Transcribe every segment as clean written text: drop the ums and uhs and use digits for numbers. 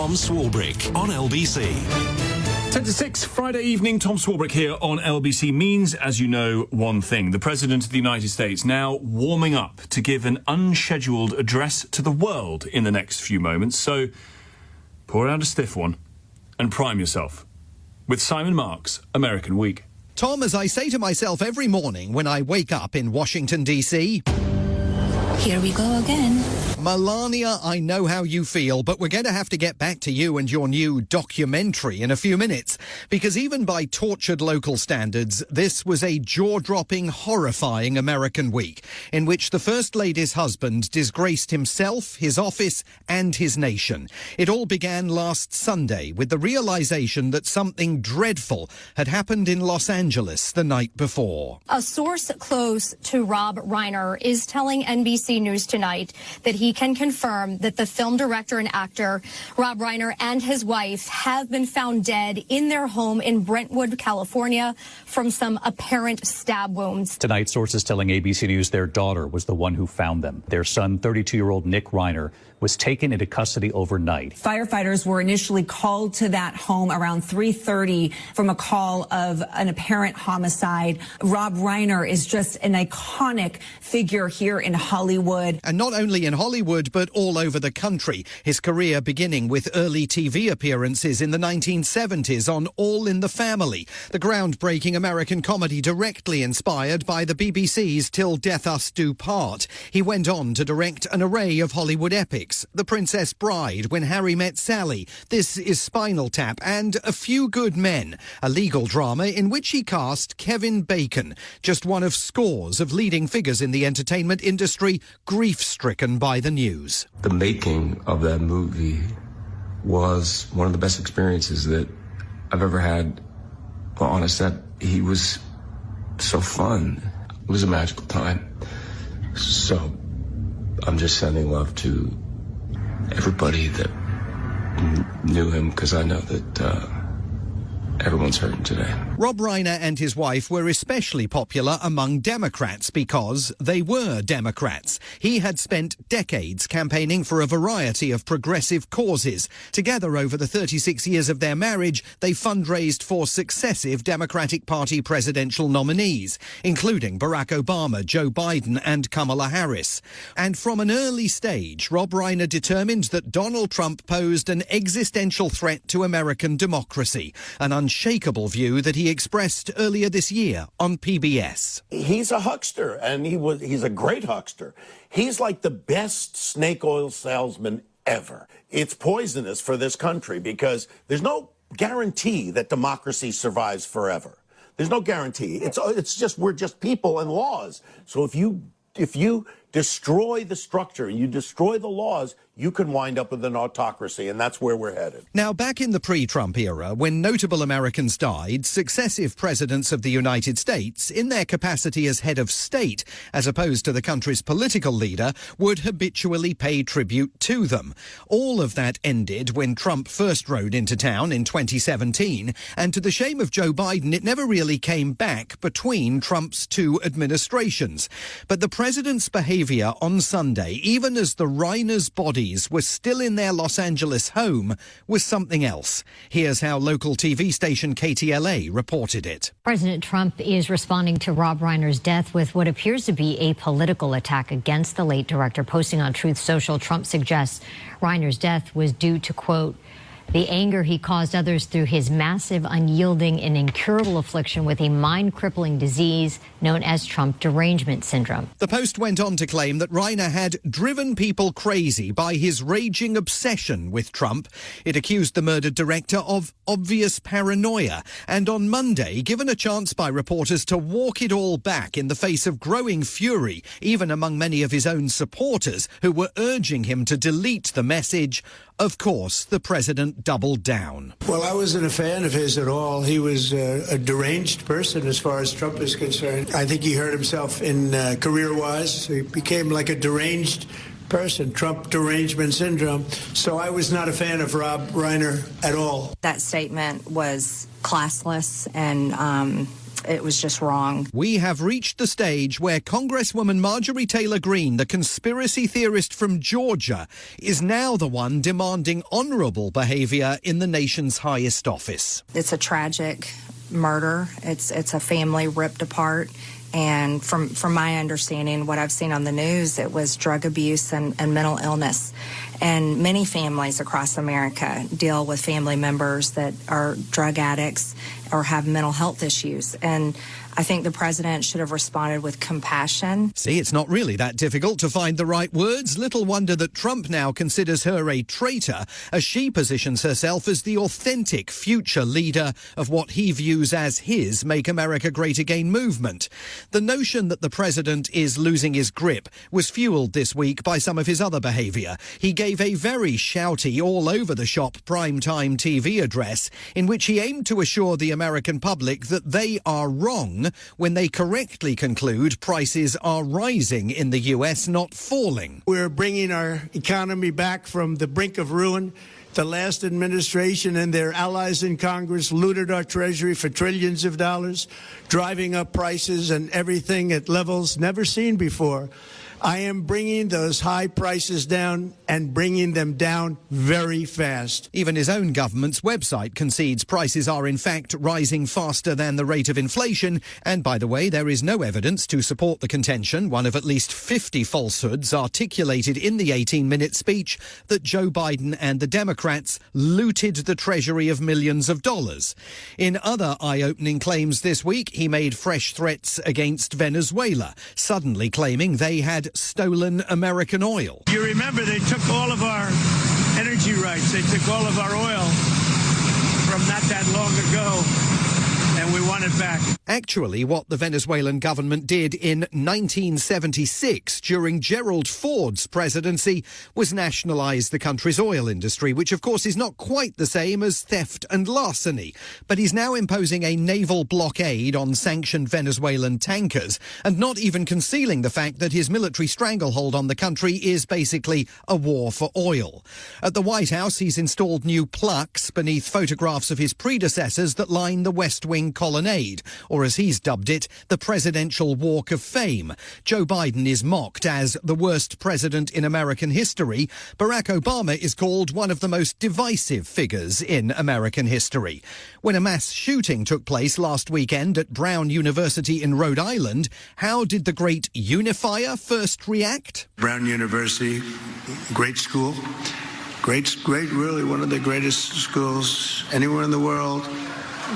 Tom Swarbrick on LBC. 10 to 6, Friday evening, Tom Swarbrick here on LBC means, as you know, one thing. The President of the United States now warming up to give an unscheduled address to the world in the next few moments. So pour out a stiff one and prime yourself with Simon Mark's American Week. Tom, as I say to myself every morning when I wake up in Washington, D.C., here we go again. Melania, I know how you feel, but we're going to have to get back to you and your new documentary in a few minutes, because even by tortured local standards, this was a jaw-dropping, horrifying American week in which the First Lady's husband disgraced himself, his office and his nation. It all began last Sunday with the realization that something dreadful had happened in Los Angeles the night before. A source close to Rob Reiner is telling NBC News tonight that he can confirm that the film director and actor Rob Reiner and his wife have been found dead in their home in Brentwood, California, from some apparent stab wounds. Tonight, sources telling ABC News their daughter was the one who found them. Their son, 32-year-old Nick Reiner, was taken into custody overnight. Firefighters were initially called to that home around 3:30 from a call of an apparent homicide. Rob Reiner is just an iconic figure here in Hollywood. And not only in Hollywood, but all over the country. His career beginning with early TV appearances in the 1970s on All in the Family, the groundbreaking American comedy directly inspired by the BBC's Till Death Us Do Part. He went on to direct an array of Hollywood epics: The Princess Bride, When Harry Met Sally, This Is Spinal Tap, and A Few Good Men, a legal drama in which he cast Kevin Bacon, just one of scores of leading figures in the entertainment industry grief-stricken by the news. The making of that movie was one of the best experiences that I've ever had on a set. He was so fun. It was a magical time. So I'm just sending love to everybody that knew him, because I know that everyone's hurting today. Rob Reiner and his wife were especially popular among Democrats because they were Democrats. He had spent decades campaigning for a variety of progressive causes. Together, over the 36 years of their marriage, they fundraised for successive Democratic Party presidential nominees, including Barack Obama, Joe Biden and Kamala Harris. And from an early stage, Rob Reiner determined that Donald Trump posed an existential threat to American democracy, an unshakable view that he expressed earlier this year on PBS. He's a huckster, and he's a great huckster. He's like the best snake oil salesman ever. It's poisonous for this country because there's no guarantee that democracy survives forever. There's no guarantee. It's just, we're just people and laws. So if you destroy the structure and you destroy the laws, you can wind up with an autocracy, and that's where we're headed. Now, back in the pre-Trump era, when notable Americans died, successive presidents of the United States, in their capacity as head of state, as opposed to the country's political leader, would habitually pay tribute to them. All of that ended when Trump first rode into town in 2017, and to the shame of Joe Biden, it never really came back between Trump's two administrations. But the president's behavior on Sunday, even as the Reiners body were still in their Los Angeles home, was something else. Here's how local TV station KTLA reported it. President Trump is responding to Rob Reiner's death with what appears to be a political attack against the late director. Posting on Truth Social, Trump suggests Reiner's death was due to, quote, the anger he caused others through his massive, unyielding, and incurable affliction with a mind-crippling disease known as Trump derangement syndrome. The Post went on to claim that Reiner had driven people crazy by his raging obsession with Trump. It accused the murdered director of obvious paranoia, and on Monday, given a chance by reporters to walk it all back in the face of growing fury, even among many of his own supporters who were urging him to delete the message, of course, the president doubled down. Well, I wasn't a fan of his at all. He was a deranged person as far as Trump is concerned. I think he hurt himself in career-wise. He became like a deranged person, Trump derangement syndrome. So I was not a fan of Rob Reiner at all. That statement was classless and it was just wrong. We have reached the stage where Congresswoman Marjorie Taylor Greene, the conspiracy theorist from Georgia, is now the one demanding honourable behaviour in the nation's highest office. It's a tragic murder. It's a family ripped apart. And from my understanding, what I've seen on the news, it was drug abuse and mental illness. And many families across America deal with family members that are drug addicts or have mental health issues. And I think the president should have responded with compassion. See, it's not really that difficult to find the right words. Little wonder that Trump now considers her a traitor as she positions herself as the authentic future leader of what he views as his Make America Great Again movement. The notion that the president is losing his grip was fueled this week by some of his other behaviour. He gave a very shouty, all-over-the-shop primetime TV address in which he aimed to assure the American public that they are wrong when they correctly conclude prices are rising in the US, not falling. We're bringing our economy back from the brink of ruin. The last administration and their allies in Congress looted our treasury for trillions of dollars, driving up prices and everything at levels never seen before. I am bringing those high prices down and bringing them down very fast. Even his own government's website concedes prices are in fact rising faster than the rate of inflation. And by the way, there is no evidence to support the contention, one of at least 50 falsehoods articulated in the 18-minute speech, that Joe Biden and the Democrats looted the treasury of millions of dollars. In other eye-opening claims this week, he made fresh threats against Venezuela, suddenly claiming they had stolen American oil. You remember they took all of our energy rights. They took all of our oil from not that long ago, and we want it back. Actually, what the Venezuelan government did in 1976 during Gerald Ford's presidency was nationalise the country's oil industry, which of course is not quite the same as theft and larceny. But he's now imposing a naval blockade on sanctioned Venezuelan tankers and not even concealing the fact that his military stranglehold on the country is basically a war for oil. At the White House, he's installed new plaques beneath photographs of his predecessors that line the West Wing colonnade, or as he's dubbed it, the Presidential Walk of Fame. Joe Biden is mocked as the worst president in American history. Barack Obama is called one of the most divisive figures in American history. When a mass shooting took place last weekend at Brown University in Rhode Island, how did the great unifier first react? Brown University, great school. Great, really one of the greatest schools anywhere in the world.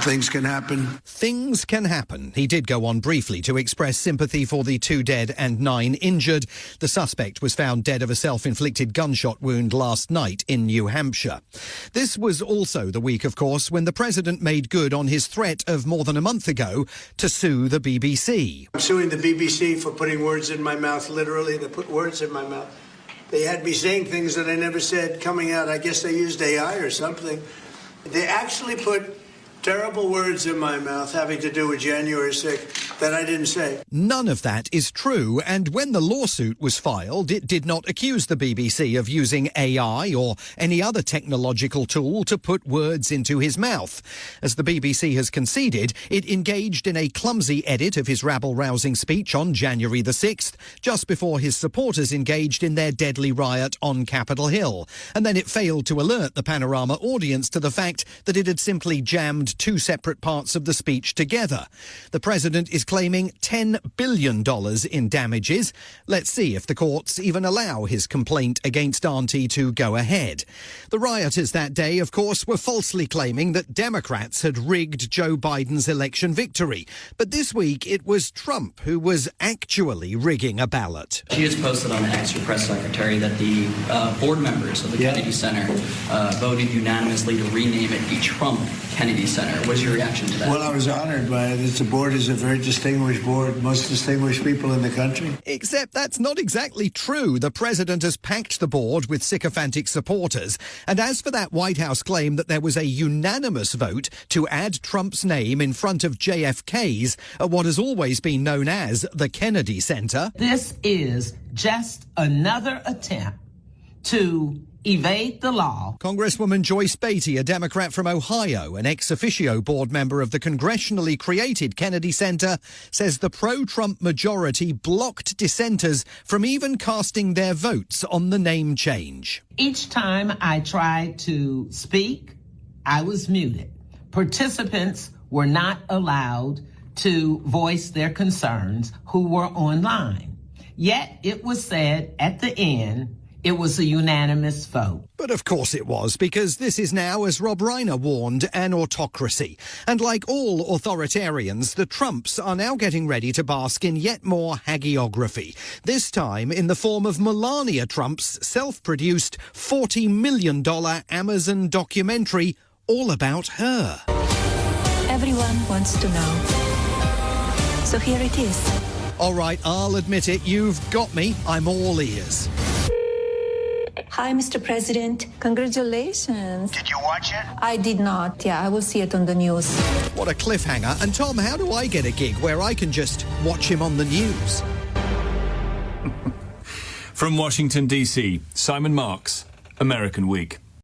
Things can happen. Things can happen. He did go on briefly to express sympathy for the 2 dead and 9 injured. The suspect was found dead of a self-inflicted gunshot wound last night in New Hampshire. This was also the week, of course, when the president made good on his threat of more than a month ago to sue the BBC. I'm suing the BBC for putting words in my mouth, literally. They put words in my mouth. They had me saying things that I never said coming out. I guess they used AI or something. They actually put terrible words in my mouth having to do with January 6th that I didn't say. None of that is true, and when the lawsuit was filed, it did not accuse the BBC of using AI or any other technological tool to put words into his mouth. As the BBC has conceded, it engaged in a clumsy edit of his rabble-rousing speech on January the 6th, just before his supporters engaged in their deadly riot on Capitol Hill. And then it failed to alert the Panorama audience to the fact that it had simply jammed 2 separate parts of the speech together. The president is claiming $10 billion in damages. Let's see if the courts even allow his complaint against Auntie to go ahead. The rioters that day, of course, were falsely claiming that Democrats had rigged Joe Biden's election victory. But this week, it was Trump who was actually rigging a ballot. She has posted on X, your press secretary, that the board members of the Kennedy Center voted unanimously to rename it the Trump Kennedy Center. What's your reaction to that? Well, I was honored by it. The board is a very distinguished board, most distinguished people in the country. Except that's not exactly true. The president has packed the board with sycophantic supporters. And as for that White House claim that there was a unanimous vote to add Trump's name in front of JFK's at what has always been known as the Kennedy Center. This is just another attempt to evade the law. Congresswoman Joyce Beatty, a Democrat from Ohio, an ex officio board member of the congressionally created Kennedy Center, says the pro-Trump majority blocked dissenters from even casting their votes on the name change. Each time I tried to speak, I was muted. Participants were not allowed to voice their concerns who were online. Yet it was said at the end, it was a unanimous vote. But of course it was, because this is now, as Rob Reiner warned, an autocracy. And like all authoritarians, the Trumps are now getting ready to bask in yet more hagiography, this time in the form of Melania Trump's self-produced $40 million Amazon documentary all about her. Everyone wants to know. So here it is. All right, I'll admit it, you've got me. I'm all ears. Hi, Mr. President. Congratulations. Did you watch it? I did not. Yeah, I will see it on the news. What a cliffhanger. And Tom, how do I get a gig where I can just watch him on the news? From Washington, D.C., Simon Marks, American Week.